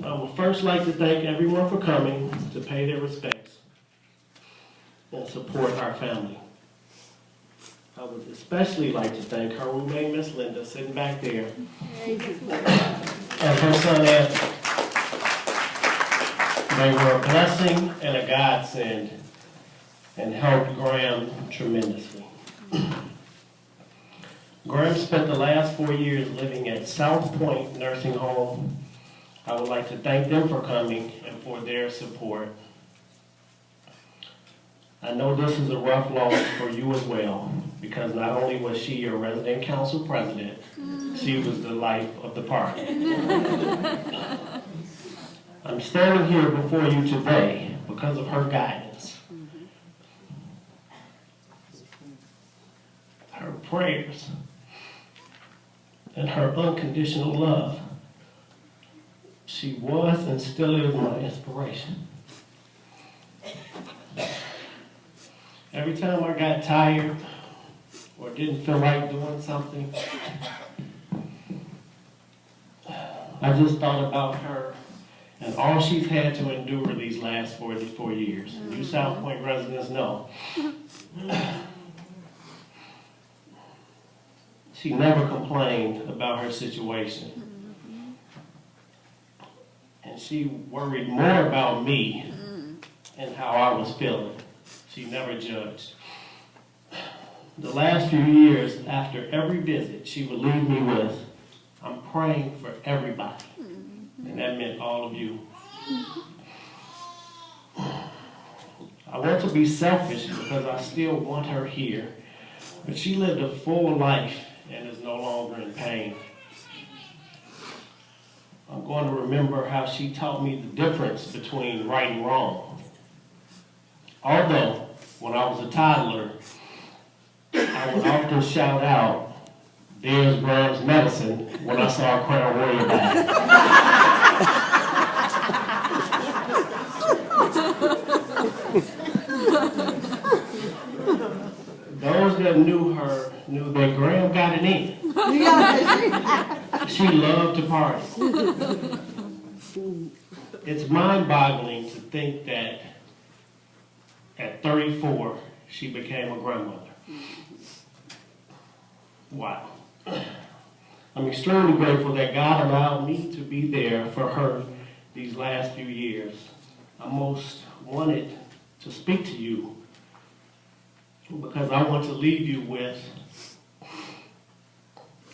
I would first like to thank everyone for coming to pay their respects and support our family. I would especially like to thank her roommate, Miss Linda, sitting back there, and her son, Anthony. They were a blessing and a godsend and helped Graham tremendously. Graham spent the last 4 years living at South Point Nursing Home. I would like to thank them for coming and for their support. I know this is a rough loss for you as well, because not only was she your resident council president, she was the life of the party. I'm standing here before you today because of her guidance, her prayers, and her unconditional love. She was and still is my inspiration. Every time I got tired or didn't feel like doing something, I just thought about her and all she's had to endure these last 44 years. You South Point residents know. She never complained about her situation. And she worried more about me and how I was feeling. She never judged. The last few years, after every visit, she would leave me with, "I'm praying for everybody." And that meant all of you. I want to be selfish because I still want her here. But she lived a full life and is no longer in pain. I'm going to remember how she taught me the difference between right and wrong. Although, when I was a toddler, I would often shout out, "There's Graham's medicine," when I saw a Crown Royal bag. Those that knew her knew that Graham got it in. She loved to party. It's mind-boggling to think that at 34, she became a grandmother. Wow. I'm extremely grateful that God allowed me to be there for her these last few years. I most wanted to speak to you because I want to leave you with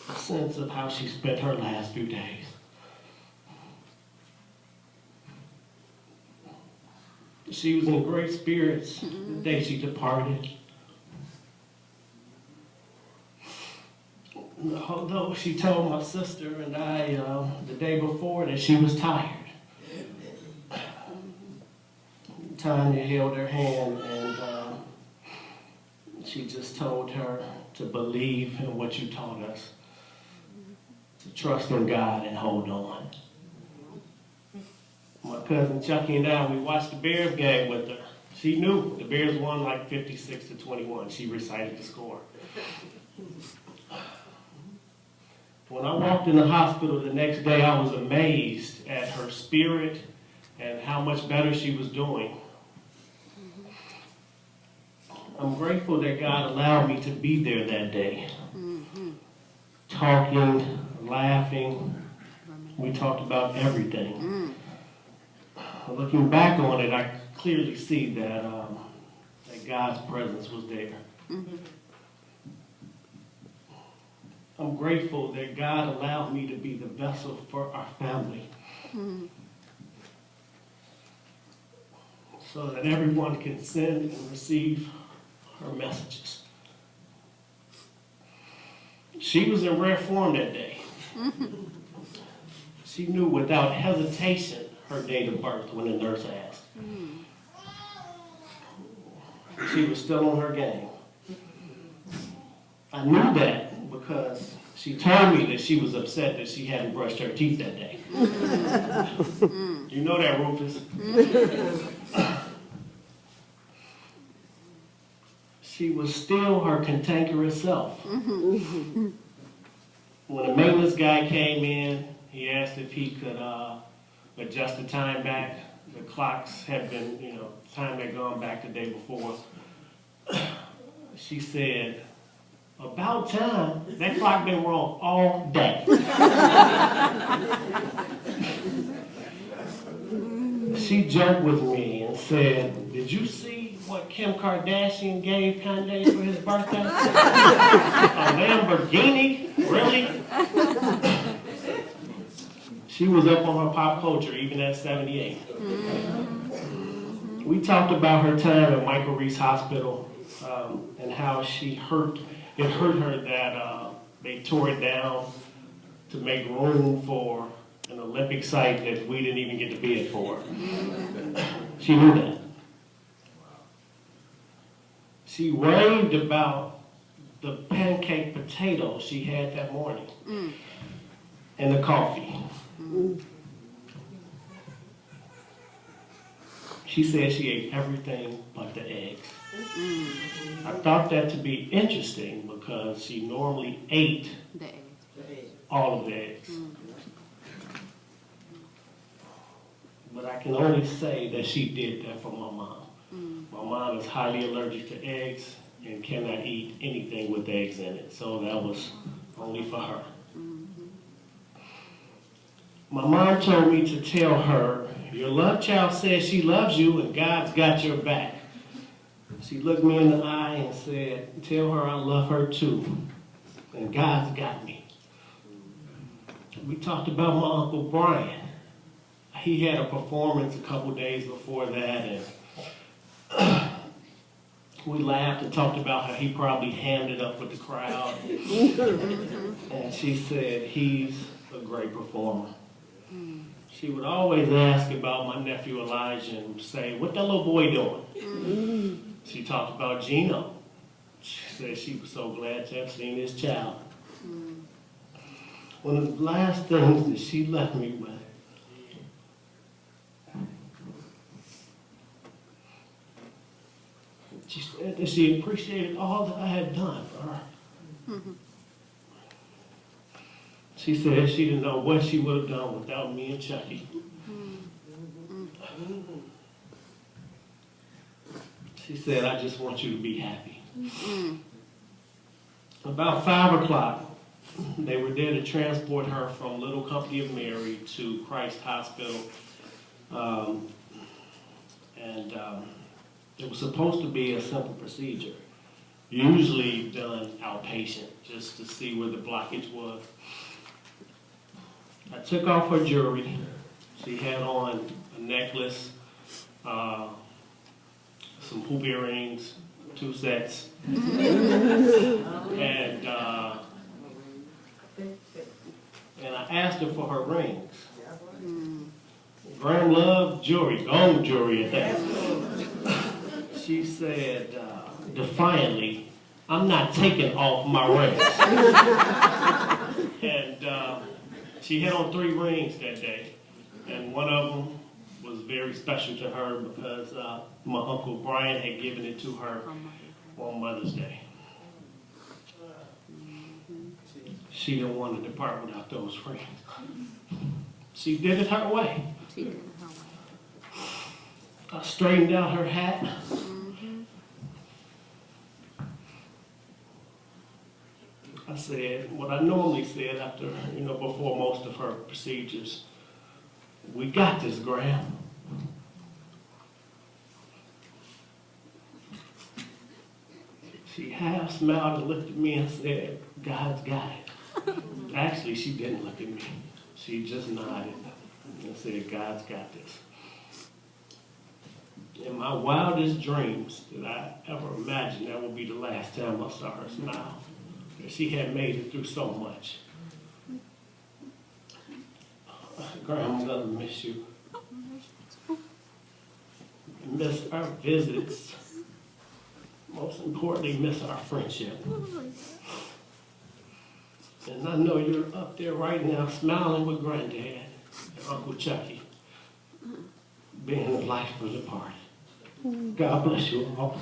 a sense of how she spent her last few days. She was in great spirits the day she departed. Although she told my sister and I the day before that she was tired. Tanya held her hand and she just told her to believe in what you taught us, to trust in God and hold on. My cousin Chucky and I, we watched the Bears game with her. She knew the Bears won like 56-21. She recited the score. When I walked in the hospital the next day, I was amazed at her spirit and how much better she was doing. I'm grateful that God allowed me to be there that day. Talking, laughing, we talked about everything. Looking back on it, I clearly see that God's presence was there. I'm grateful that God allowed me to be the vessel for our family. So that everyone can send and receive her messages. She was in rare form that day. She knew without hesitation her date of birth when the nurse asked. She was still on her game. I knew that because she told me that she was upset that she hadn't brushed her teeth that day. You know that, Rufus. She was still her cantankerous self. When the maintenance guy came in, he asked if he could adjust the time back. The clocks had been, time had gone back the day before. She said, about time. That clock been wrong all day. She joked with me and said, did you see what Kim Kardashian gave Kanye for his birthday? A Lamborghini? Really? She was up on her pop culture even at 78. We talked about her time at Michael Reese Hospital and how it hurt her that they tore it down to make room for an Olympic site that we didn't even get to bid for. She knew that. She raved about the pancake potatoes she had that morning and the coffee. She said she ate everything but the eggs. I thought that to be interesting because she normally ate all of the eggs. But I can only say that she did that for my mom. My mom is highly allergic to eggs and cannot eat anything with eggs in it. So that was only for her. My mom told me to tell her, your love child says she loves you and God's got your back. She looked me in the eye and said, tell her I love her too, and God's got me. We talked about my Uncle Brian. He had a performance a couple days before that, and we laughed and talked about how he probably hammed it up with the crowd. And she said, he's a great performer. She would always ask about my nephew Elijah and say, what that little boy doing? She talked about Gino. She said she was so glad to have seen his child. One of the last things that she left me with, she said that she appreciated all that I had done for her. She said she didn't know what she would have done without me and Chucky. She said, I just want you to be happy. About 5 o'clock, they were there to transport her from Little Company of Mary to Christ Hospital. It was supposed to be a simple procedure, usually done outpatient, just to see where the blockage was. I took off her jewelry. She had on a necklace, some hoop earrings, 2 sets, and I asked her for her rings. Graham loved jewelry, gold jewelry at that. She said, defiantly, I'm not taking off my rings. And she had on 3 rings that day, and one of them was very special to her because my Uncle Brian had given it to her on Mother's Day. She didn't want to depart without those rings. She did it her way. I straightened out her hat. I said what I normally said after, before most of her procedures. We got this, Graham. She half smiled and looked at me and said, God's got it. Actually, she didn't look at me. She just nodded and said, God's got this. In my wildest dreams did I ever imagine that would be the last time I saw her smile. That she had made it through so much. Graham, I'm gonna miss you. Miss our visits. Most importantly, miss our friendship. And I know you're up there right now smiling with Granddad and Uncle Chucky, being the life of the party. God bless you all.